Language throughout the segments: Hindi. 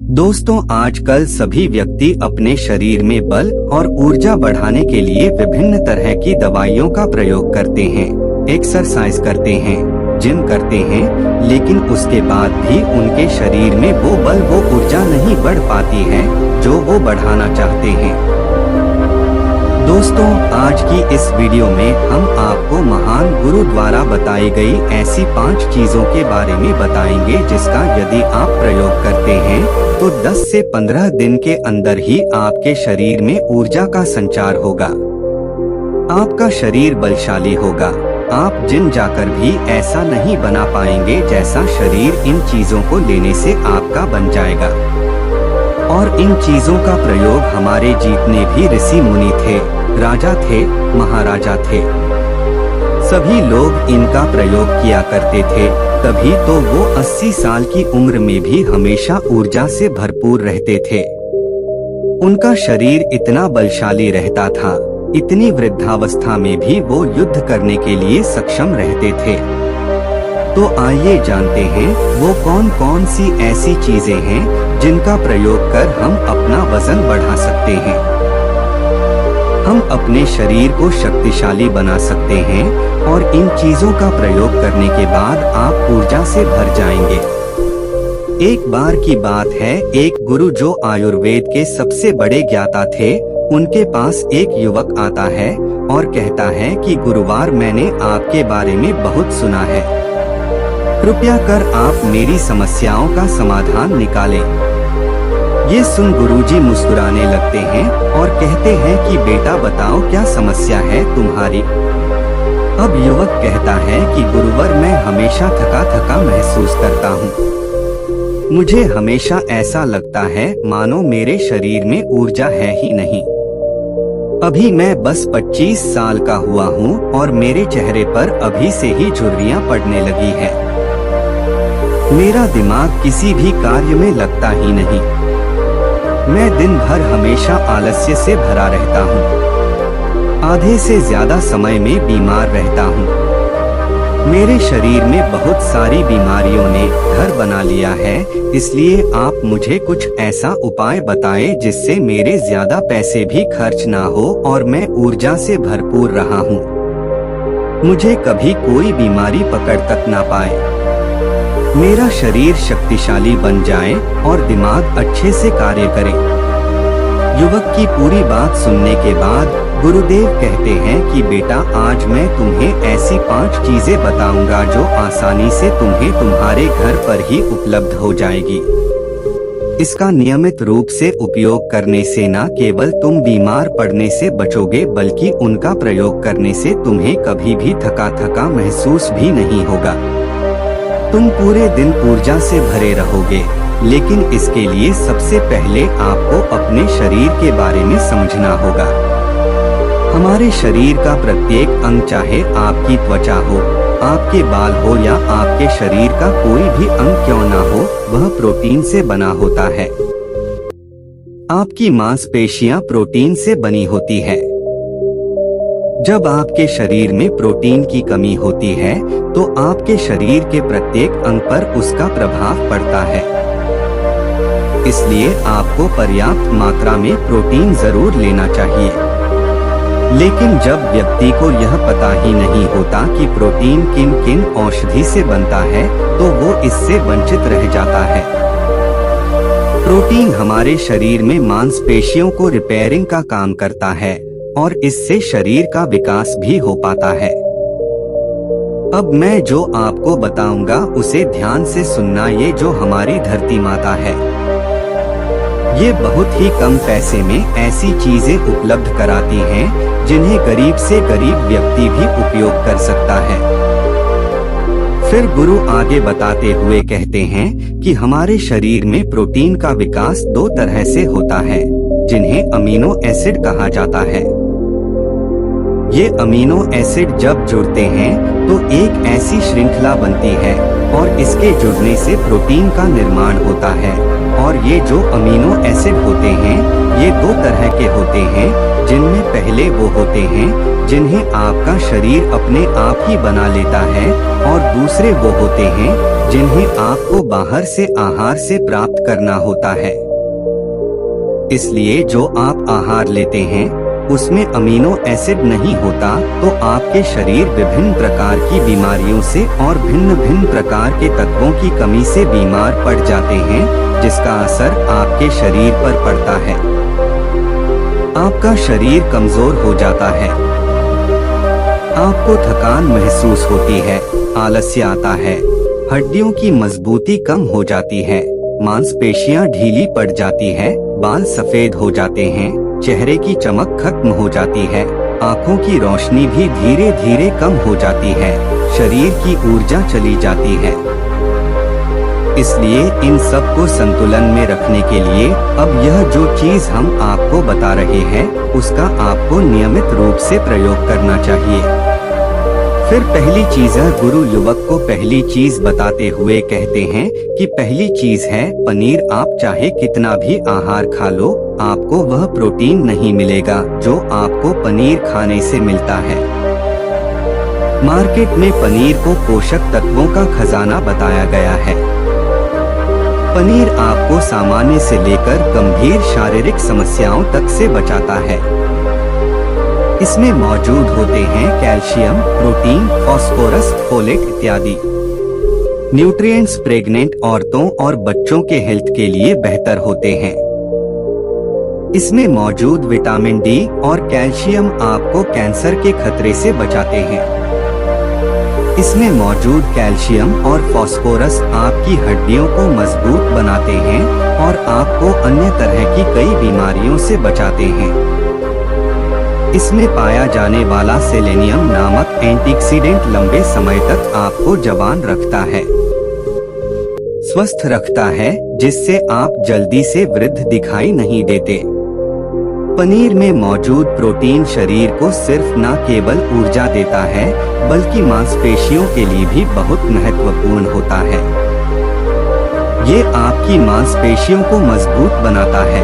दोस्तों, आजकल सभी व्यक्ति अपने शरीर में बल और ऊर्जा बढ़ाने के लिए विभिन्न तरह की दवाइयों का प्रयोग करते हैं, एक्सरसाइज करते हैं, जिम करते हैं, लेकिन उसके बाद भी उनके शरीर में वो बल वो ऊर्जा नहीं बढ़ पाती है जो वो बढ़ाना चाहते हैं। दोस्तों, आज की इस वीडियो में हम आपको महान गुरु द्वारा बताई गई ऐसी 5 चीजों के बारे में बताएंगे जिसका यदि आप प्रयोग करते हैं तो 10 से 15 दिन के अंदर ही आपके शरीर में ऊर्जा का संचार होगा। आपका शरीर बलशाली होगा। आप जिम जाकर भी ऐसा नहीं बना पाएंगे जैसा शरीर इन चीजों को लेने से आपका बन जाएगा। और इन चीजों का प्रयोग हमारे जितने भी ऋषि मुनि थे, राजा थे, महाराजा थे, सभी लोग इनका प्रयोग किया करते थे। तभी तो वो 80 साल की उम्र में भी हमेशा ऊर्जा से भरपूर रहते थे। उनका शरीर इतना बलशाली रहता था, इतनी वृद्धावस्था में भी वो युद्ध करने के लिए सक्षम रहते थे। तो आइए जानते हैं वो कौन कौन सी ऐसी चीजें हैं जिनका प्रयोग कर हम अपना वजन बढ़ा सकते हैं। हम अपने शरीर को शक्तिशाली बना सकते हैं और इन चीजों का प्रयोग करने के बाद आप ऊर्जा से भर जाएंगे। एक बार की बात है, एक गुरु जो आयुर्वेद के सबसे बड़े ज्ञाता थे, उनके पास एक युवक आता है और कहता है कि गुरुवार मैंने आपके बारे में बहुत सुना है, कृपया कर आप मेरी समस्याओं का समाधान निकालें। ये सुन गुरुजी मुस्कुराने लगते हैं और कहते हैं कि बेटा बताओ क्या समस्या है तुम्हारी। अब युवक कहता है कि गुरुवर मैं हमेशा थका थका महसूस करता हूँ। मुझे हमेशा ऐसा लगता है मानो मेरे शरीर में ऊर्जा है ही नहीं। अभी मैं बस 25 साल का हुआ हूँ और मेरे चेहरे पर अभी से ही झुर्रियाँ पड़ने लगी है। मेरा दिमाग किसी भी कार्य में लगता ही नहीं। मैं दिन भर हमेशा आलस्य से भरा रहता हूँ। आधे से ज्यादा समय में बीमार रहता हूँ। मेरे शरीर में बहुत सारी बीमारियों ने घर बना लिया है, इसलिए आप मुझे कुछ ऐसा उपाय बताएं जिससे मेरे ज्यादा पैसे भी खर्च ना हो और मैं ऊर्जा से भरपूर रहा हूँ। मुझे कभी कोई बीमारी पकड़ तक ना पाए। मेरा शरीर शक्तिशाली बन जाए और दिमाग अच्छे से कार्य करे। युवक की पूरी बात सुनने के बाद गुरुदेव कहते हैं कि बेटा आज मैं तुम्हें ऐसी 5 चीजें बताऊंगा जो आसानी से तुम्हें तुम्हारे घर पर ही उपलब्ध हो जाएगी। इसका नियमित रूप से उपयोग करने से न केवल तुम बीमार पड़ने से बचोगे बल्कि उनका प्रयोग करने से तुम्हें कभी भी थका थका महसूस भी नहीं होगा। तुम पूरे दिन ऊर्जा से भरे रहोगे। लेकिन इसके लिए सबसे पहले आपको अपने शरीर के बारे में समझना होगा। हमारे शरीर का प्रत्येक अंग, चाहे आपकी त्वचा हो, आपके बाल हो या आपके शरीर का कोई भी अंग क्यों ना हो, वह प्रोटीन से बना होता है। आपकी मांसपेशियां प्रोटीन से बनी होती है। जब आपके शरीर में प्रोटीन की कमी होती है तो आपके शरीर के प्रत्येक अंग पर उसका प्रभाव पड़ता है। इसलिए आपको पर्याप्त मात्रा में प्रोटीन जरूर लेना चाहिए। लेकिन जब व्यक्ति को यह पता ही नहीं होता कि प्रोटीन किन किन औषधि से बनता है तो वो इससे वंचित रह जाता है। प्रोटीन हमारे शरीर में मांसपेशियों को रिपेयरिंग का काम करता है और इससे शरीर का विकास भी हो पाता है। अब मैं जो आपको बताऊंगा उसे ध्यान से सुनना। ये जो हमारी धरती माता है, ये बहुत ही कम पैसे में ऐसी चीजें उपलब्ध कराती हैं जिन्हें गरीब से गरीब व्यक्ति भी उपयोग कर सकता है। फिर गुरु आगे बताते हुए कहते हैं कि हमारे शरीर में प्रोटीन का विकास 2 तरह से होता है, जिन्हें अमीनो एसिड कहा जाता है। ये अमीनो एसिड जब जुड़ते हैं तो एक ऐसी श्रृंखला बनती है और इसके जुड़ने से प्रोटीन का निर्माण होता है। और ये जो अमीनो एसिड होते हैं ये दो तरह के होते हैं, जिनमें पहले वो होते हैं जिन्हें आपका शरीर अपने आप ही बना लेता है और दूसरे वो होते हैं जिन्हें आपको बाहर से आहार से प्राप्त करना होता है। इसलिए जो आप आहार लेते हैं उसमें अमीनो एसिड नहीं होता तो आपके शरीर विभिन्न प्रकार की बीमारियों से और भिन्न भिन्न प्रकार के तत्वों की कमी से बीमार पड़ जाते हैं, जिसका असर आपके शरीर पर पड़ता है। आपका शरीर कमजोर हो जाता है, आपको थकान महसूस होती है, आलस्य आता है, हड्डियों की मजबूती कम हो जाती है, मांसपेशियां ढीली पड़ जाती है, बाल सफेद हो जाते हैं, चेहरे की चमक खत्म हो जाती है, आँखों की रोशनी भी धीरे धीरे कम हो जाती है, शरीर की ऊर्जा चली जाती है। इसलिए इन सब को संतुलन में रखने के लिए अब यह जो चीज हम आपको बता रहे हैं उसका आपको नियमित रूप से प्रयोग करना चाहिए। फिर पहली चीज है, गुरु युवक को पहली चीज बताते हुए कहते हैं कि पहली चीज है पनीर। आप चाहे कितना भी आहार खा लो, आपको वह प्रोटीन नहीं मिलेगा जो आपको पनीर खाने से मिलता है। मार्केट में पनीर को पोषक तत्वों का खजाना बताया गया है। पनीर आपको सामान्य से लेकर गंभीर शारीरिक समस्याओं तक से बचाता है। इसमें मौजूद होते हैं कैल्शियम, प्रोटीन, फास्फोरस, फोलेट इत्यादि न्यूट्रिएंट्स। प्रेग्नेंट औरतों और बच्चों के हेल्थ के लिए बेहतर होते हैं। इसमें मौजूद विटामिन डी और कैल्शियम आपको कैंसर के खतरे से बचाते हैं। इसमें मौजूद कैल्शियम और फास्फोरस आपकी हड्डियों को मजबूत बनाते हैं और आपको अन्य तरह की कई बीमारियों से बचाते हैं। इसमें पाया जाने वाला सेलेनियम नामक एंटीऑक्सीडेंट लंबे समय तक आपको जवान रखता है, स्वस्थ रखता है, जिससे आप जल्दी से वृद्ध दिखाई नहीं देते। पनीर में मौजूद प्रोटीन शरीर को सिर्फ न केवल ऊर्जा देता है बल्कि मांसपेशियों के लिए भी बहुत महत्वपूर्ण होता है। ये आपकी मांसपेशियों को मजबूत बनाता है।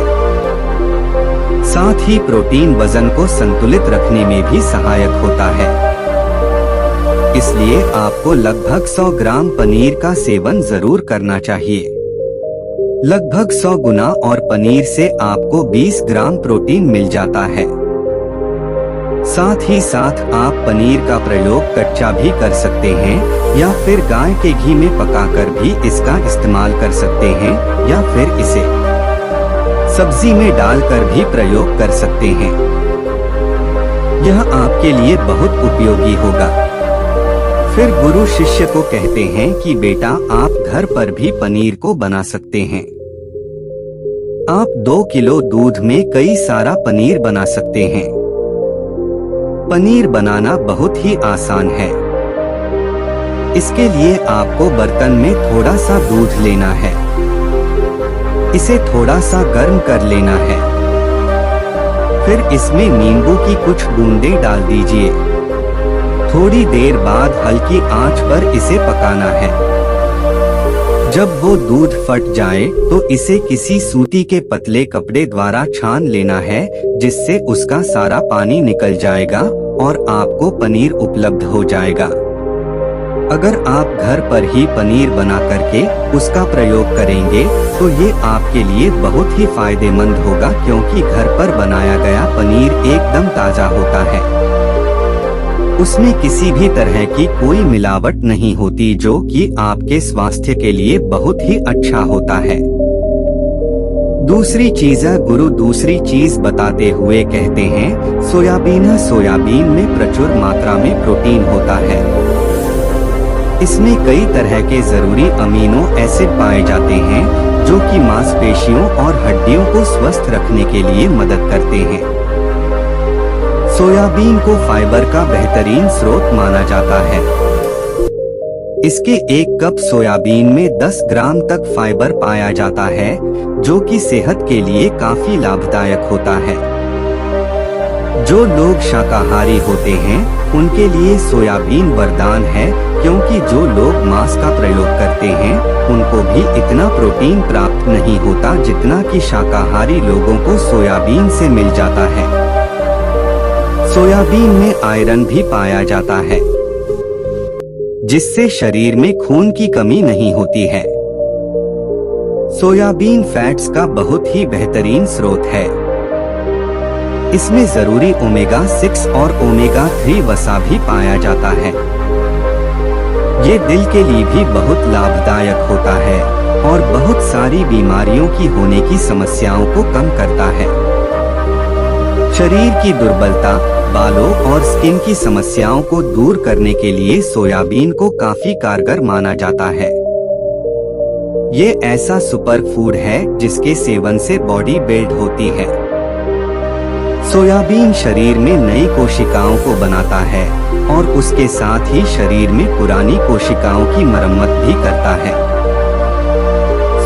साथ ही प्रोटीन वजन को संतुलित रखने में भी सहायक होता है। इसलिए आपको लगभग 100 ग्राम पनीर का सेवन जरूर करना चाहिए, लगभग 100 गुना, और पनीर से आपको 20 ग्राम प्रोटीन मिल जाता है। साथ ही साथ आप पनीर का प्रयोग कच्चा भी कर सकते हैं या फिर गाय के घी में पकाकर भी इसका इस्तेमाल कर सकते हैं या फिर इसे सब्जी में डालकर भी प्रयोग कर सकते हैं। यह आपके लिए बहुत उपयोगी होगा। फिर गुरु शिष्य को कहते हैं कि बेटा आप घर पर भी पनीर को बना सकते हैं। आप 2 किलो दूध में कई सारा पनीर बना सकते हैं। पनीर बनाना बहुत ही आसान है। इसके लिए आपको बर्तन में थोड़ा सा दूध लेना है, इसे थोड़ा सा गर्म कर लेना है, फिर इसमें नींबू की कुछ बूंदें डाल दीजिए। थोड़ी देर बाद हल्की आंच पर इसे पकाना है। जब वो दूध फट जाए तो इसे किसी सूती के पतले कपड़े द्वारा छान लेना है, जिससे उसका सारा पानी निकल जाएगा और आपको पनीर उपलब्ध हो जाएगा। अगर आप घर पर ही पनीर बना करके उसका प्रयोग करेंगे तो ये आपके लिए बहुत ही फायदेमंद होगा, क्योंकि घर पर बनाया गया पनीर एकदम ताजा होता है। उसमें किसी भी तरह की कोई मिलावट नहीं होती, जो कि आपके स्वास्थ्य के लिए बहुत ही अच्छा होता है। दूसरी चीज गुरु दूसरी चीज बताते हुए कहते हैं सोयाबीन। सोयाबीन में प्रचुर मात्रा में प्रोटीन होता है। इसमें कई तरह के जरूरी अमीनो एसिड पाए जाते हैं जो कि मांसपेशियों और हड्डियों को स्वस्थ रखने के लिए मदद करते हैं। सोयाबीन को फाइबर का बेहतरीन स्रोत माना जाता है। इसके 1 कप सोयाबीन में 10 ग्राम तक फाइबर पाया जाता है, जो कि सेहत के लिए काफी लाभदायक होता है। जो लोग शाकाहारी होते हैं उनके लिए सोयाबीन वरदान है, क्योंकि जो लोग मांस का प्रयोग करते हैं उनको भी इतना प्रोटीन प्राप्त नहीं होता जितना कि शाकाहारी लोगों को सोयाबीन से मिल जाता है। सोयाबीन में आयरन भी पाया जाता है, जिससे शरीर में खून की कमी नहीं होती है। सोयाबीन फैट्स का बहुत ही बेहतरीन स्रोत है। इसमें जरूरी ओमेगा 6 और ओमेगा 3 वसा भी पाया जाता है। ये दिल के लिए भी बहुत लाभदायक होता है और बहुत सारी बीमारियों की होने की समस्याओं को कम करता है। शरीर की दुर्बलता, बालों और स्किन की समस्याओं को दूर करने के लिए सोयाबीन को काफी कारगर माना जाता है। ये ऐसा सुपर फूड है जिसके सेवन से बॉडी बिल्ड होती है। सोयाबीन शरीर में नई कोशिकाओं को बनाता है और उसके साथ ही शरीर में पुरानी कोशिकाओं की मरम्मत भी करता है।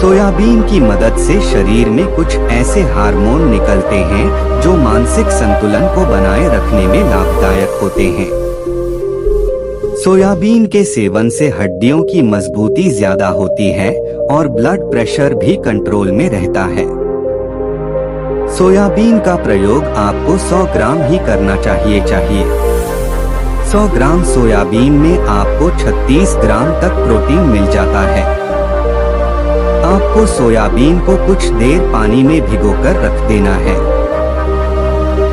सोयाबीन की मदद से शरीर में कुछ ऐसे हार्मोन निकलते हैं जो मानसिक संतुलन को बनाए रखने में लाभदायक होते हैं। सोयाबीन के सेवन से हड्डियों की मजबूती ज्यादा होती है और ब्लड प्रेशर भी कंट्रोल में रहता है। सोयाबीन का प्रयोग आपको 100 ग्राम ही करना चाहिए। 100 ग्राम सोयाबीन में आपको 36 ग्राम तक प्रोटीन मिल जाता है। आपको सोयाबीन को कुछ देर पानी में भिगोकर रख देना है।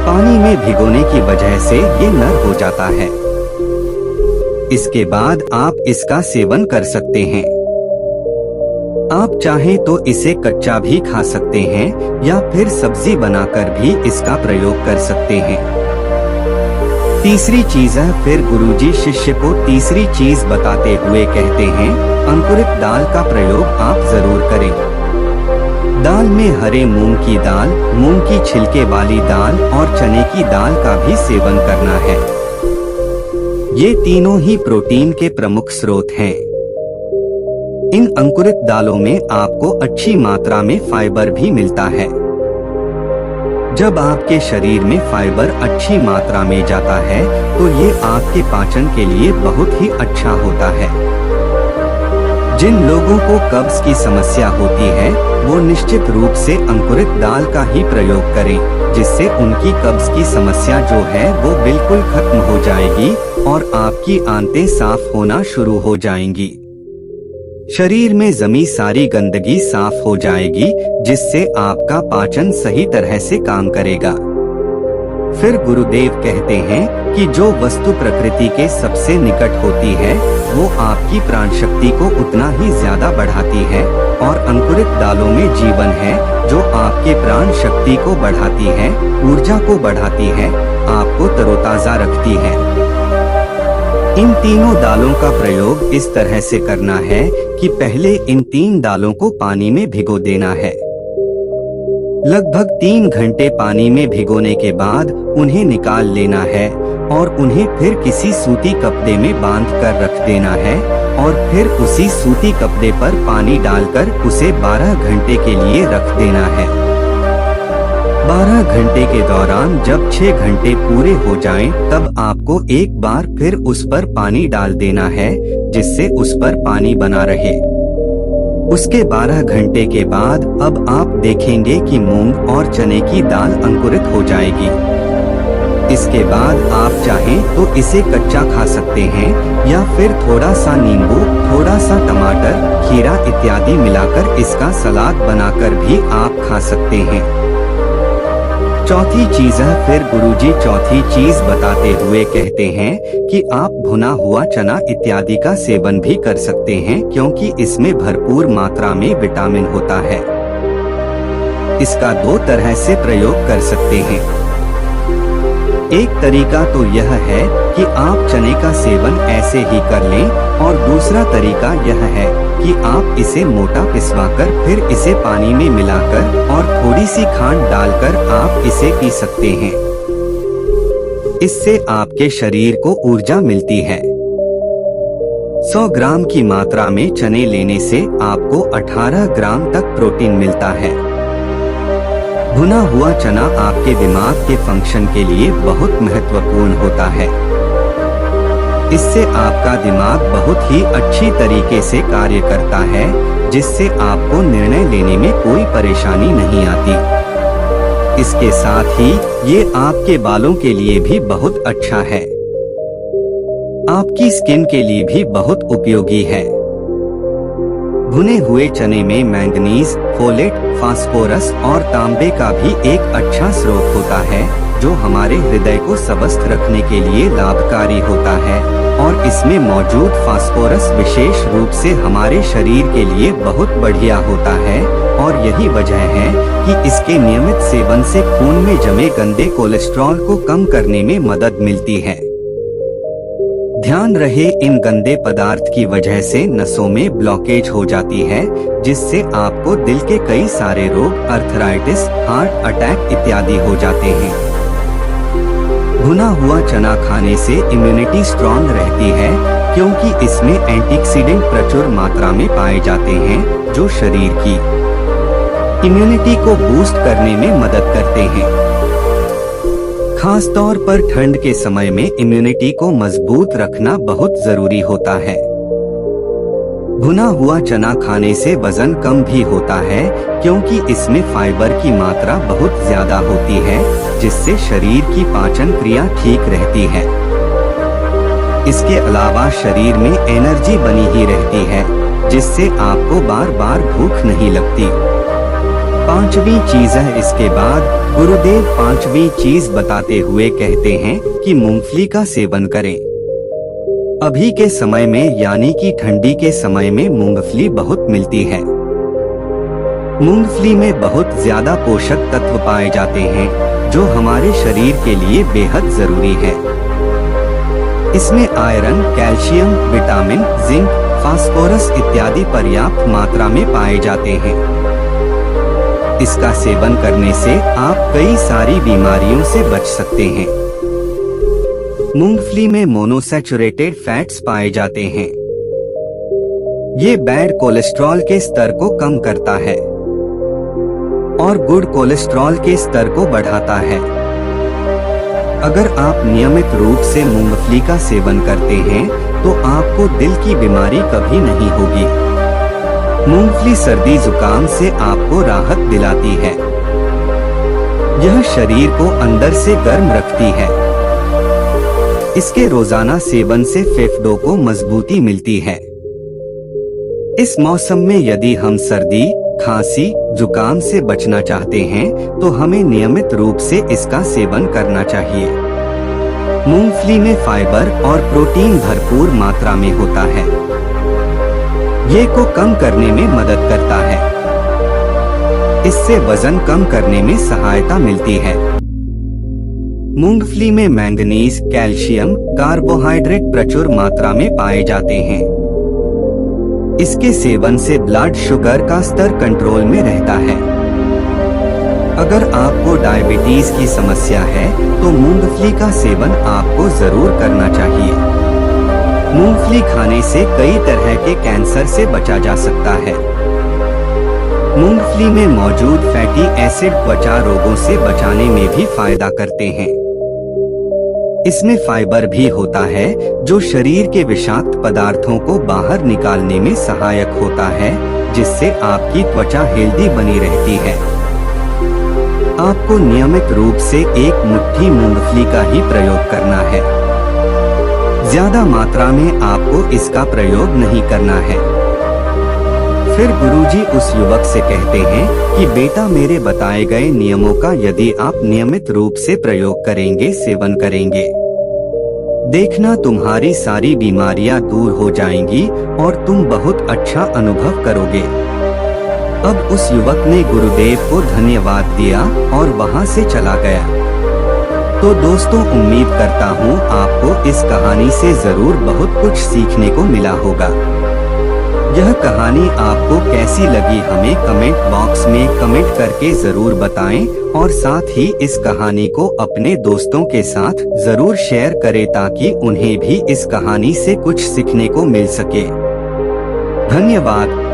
पानी में भिगोने की वजह से ये नर हो जाता है। इसके बाद आप इसका सेवन कर सकते हैं। आप चाहें तो इसे कच्चा भी खा सकते हैं या फिर सब्जी बनाकर भी इसका प्रयोग कर सकते हैं। तीसरी चीज है, फिर गुरुजी शिष्य को तीसरी चीज बताते हुए कहते हैं, अंकुरित दाल का प्रयोग आप जरूर करें। दाल में हरे मूंग की दाल, मूंग की छिलके वाली दाल और चने की दाल का भी सेवन करना है। ये तीनों ही प्रोटीन के प्रमुख स्रोत हैं। इन अंकुरित दालों में आपको अच्छी मात्रा में फाइबर भी मिलता है। जब आपके शरीर में फाइबर अच्छी मात्रा में जाता है तो ये आपके पाचन के लिए बहुत ही अच्छा होता है। जिन लोगों को कब्ज की समस्या होती है वो निश्चित रूप से अंकुरित दाल का ही प्रयोग करें, जिससे उनकी कब्ज की समस्या जो है वो बिल्कुल खत्म हो जाएगी और आपकी आंतें साफ होना शुरू हो जाएंगी। शरीर में जमी सारी गंदगी साफ हो जाएगी, जिससे आपका पाचन सही तरह से काम करेगा। फिर गुरुदेव कहते हैं कि जो वस्तु प्रकृति के सबसे निकट होती है वो आपकी प्राण शक्ति को उतना ही ज्यादा बढ़ाती है, और अंकुरित दालों में जीवन है जो आपके प्राण शक्ति को बढ़ाती है, ऊर्जा को बढ़ाती है, आपको तरोताजा रखती है। इन तीनों दालों का प्रयोग इस तरह से करना है कि पहले इन 3 दालों को पानी में भिगो देना है। लगभग 3 घंटे पानी में भिगोने के बाद उन्हें निकाल लेना है और उन्हें फिर किसी सूती कपड़े में बांध कर रख देना है और फिर उसी सूती कपड़े पर पानी डालकर उसे 12 घंटे के लिए रख देना है। 12 घंटे के दौरान जब 6 घंटे पूरे हो जाएं, तब आपको एक बार फिर उस पर पानी डाल देना है, जिससे उस पर पानी बना रहे। उसके 12 घंटे के बाद अब आप देखेंगे कि मूंग और चने की दाल अंकुरित हो जाएगी। इसके बाद आप चाहें तो इसे कच्चा खा सकते हैं या फिर थोड़ा सा नींबू, थोड़ा सा टमाटर, खीरा इत्यादि मिलाकर इसका सलाद बनाकर भी आप खा सकते हैं। चौथी चीज है, फिर गुरुजी चौथी चीज बताते हुए कहते हैं कि आप भुना हुआ चना इत्यादि का सेवन भी कर सकते हैं, क्योंकि इसमें भरपूर मात्रा में विटामिन होता है। इसका 2 तरह से प्रयोग कर सकते हैं। एक तरीका तो यह है कि आप चने का सेवन ऐसे ही कर लें, और दूसरा तरीका यह है कि आप इसे मोटा पिसवाकर फिर इसे पानी में मिलाकर और थोड़ी सी खांड डालकर आप इसे पी सकते हैं। इससे आपके शरीर को ऊर्जा मिलती है। 100 ग्राम की मात्रा में चने लेने से आपको 18 ग्राम तक प्रोटीन मिलता है। भुना हुआ चना आपके दिमाग के फंक्शन के लिए बहुत महत्वपूर्ण होता है। इससे आपका दिमाग बहुत ही अच्छी तरीके से कार्य करता है, जिससे आपको निर्णय लेने में कोई परेशानी नहीं आती। इसके साथ ही ये आपके बालों के लिए भी बहुत अच्छा है। आपकी स्किन के लिए भी बहुत उपयोगी है। भुने हुए चने में मैंगनीज, फोलेट, फास्फोरस और तांबे का भी एक अच्छा स्रोत होता है, जो हमारे हृदय को स्वस्थ रखने के लिए लाभकारी होता है। और इसमें मौजूद फास्फोरस विशेष रूप से हमारे शरीर के लिए बहुत बढ़िया होता है। और यही वजह है कि इसके नियमित सेवन से खून में जमे गंदे कोलेस्ट्रॉल को कम करने में मदद मिलती है। ध्यान रहे, इन गंदे पदार्थ की वजह से नसों में ब्लॉकेज हो जाती है, जिससे आपको दिल के कई सारे रोग, अर्थराइटिस, हार्ट अटैक इत्यादि हो जाते हैं। भुना हुआ चना खाने से इम्यूनिटी स्ट्रॉन्ग रहती है, क्योंकि इसमें एंटीऑक्सीडेंट प्रचुर मात्रा में पाए जाते हैं, जो शरीर की इम्यूनिटी को बूस्ट करने में मदद करते हैं। खास तौर पर ठंड के समय में इम्यूनिटी को मजबूत रखना बहुत जरूरी होता है। भुना हुआ चना खाने से वजन कम भी होता है, क्योंकि इसमें फाइबर की मात्रा बहुत ज्यादा होती है, जिससे शरीर की पाचन क्रिया ठीक रहती है। इसके अलावा शरीर में एनर्जी बनी ही रहती है, जिससे आपको बार बार भूख नहीं लगती। पांचवी चीज है, इसके बाद गुरुदेव पांचवी चीज बताते हुए कहते हैं कि मूंगफली का सेवन करें। अभी के समय में यानी कि ठंडी के समय में मूंगफली बहुत मिलती है। मूंगफली में बहुत ज्यादा पोषक तत्व पाए जाते हैं, जो हमारे शरीर के लिए बेहद जरूरी है। इसमें iron, calcium, vitamin, zinc, phosphorus इत्यादि पर्याप्त मात्रा में पाए जाते हैं। इसका सेवन करने से आप कई सारी बीमारियों से बच सकते हैं। मूंगफली में मोनोसैचुरेटेड फैट्स पाए जाते हैं। ये बैड कोलेस्ट्रॉल के स्तर को कम करता है और गुड कोलेस्ट्रॉल के स्तर को बढ़ाता है। अगर आप नियमित रूप से मूंगफली का सेवन करते हैं, तो आपको दिल की बीमारी कभी नहीं होगी। मूंगफली सर्दी जुकाम से आपको राहत दिलाती है। यह शरीर को अंदर से गर्म रखती है। इसके रोजाना सेवन से फेफड़ों को मजबूती मिलती है। इस मौसम में यदि हम सर्दी, खांसी, जुकाम से बचना चाहते हैं, तो हमें नियमित रूप से इसका सेवन करना चाहिए। मूंगफली में फाइबर और प्रोटीन भरपूर मात्रा में होता है। ये को कम करने में मदद करता है। इससे वजन कम करने में सहायता मिलती है। मूंगफली में मैंगनीज, कैल्शियम, कार्बोहाइड्रेट प्रचुर मात्रा में पाए जाते हैं। इसके सेवन से ब्लड शुगर का स्तर कंट्रोल में रहता है। अगर आपको डायबिटीज की समस्या है, तो मूंगफली का सेवन आपको जरूर करना चाहिए। मूंगफली खाने से कई तरह के कैंसर से बचा जा सकता है। मूंगफली में मौजूद फैटी एसिड त्वचा रोगों से बचाने में भी फायदा करते हैं। इसमें फाइबर भी होता है, जो शरीर के विषाक्त पदार्थों को बाहर निकालने में सहायक होता है, जिससे आपकी त्वचा हेल्दी बनी रहती है। आपको नियमित रूप से एक मुट्ठी मूंगफली का ही प्रयोग करना है। ज्यादा मात्रा में आपको इसका प्रयोग नहीं करना है। फिर गुरुजी उस युवक से कहते हैं कि बेटा, मेरे बताए गए नियमों का यदि आप नियमित रूप से प्रयोग करेंगे, सेवन करेंगे, देखना तुम्हारी सारी बीमारियां दूर हो जाएंगी और तुम बहुत अच्छा अनुभव करोगे। अब उस युवक ने गुरुदेव को धन्यवाद दिया और वहां से चला गया। तो दोस्तों, उम्मीद करता हूँ आपको इस कहानी से जरूर बहुत कुछ सीखने को मिला होगा। यह कहानी आपको कैसी लगी, हमें कमेंट बॉक्स में कमेंट करके जरूर बताएं और साथ ही इस कहानी को अपने दोस्तों के साथ जरूर शेयर करें, ताकि उन्हें भी इस कहानी से कुछ सीखने को मिल सके। धन्यवाद।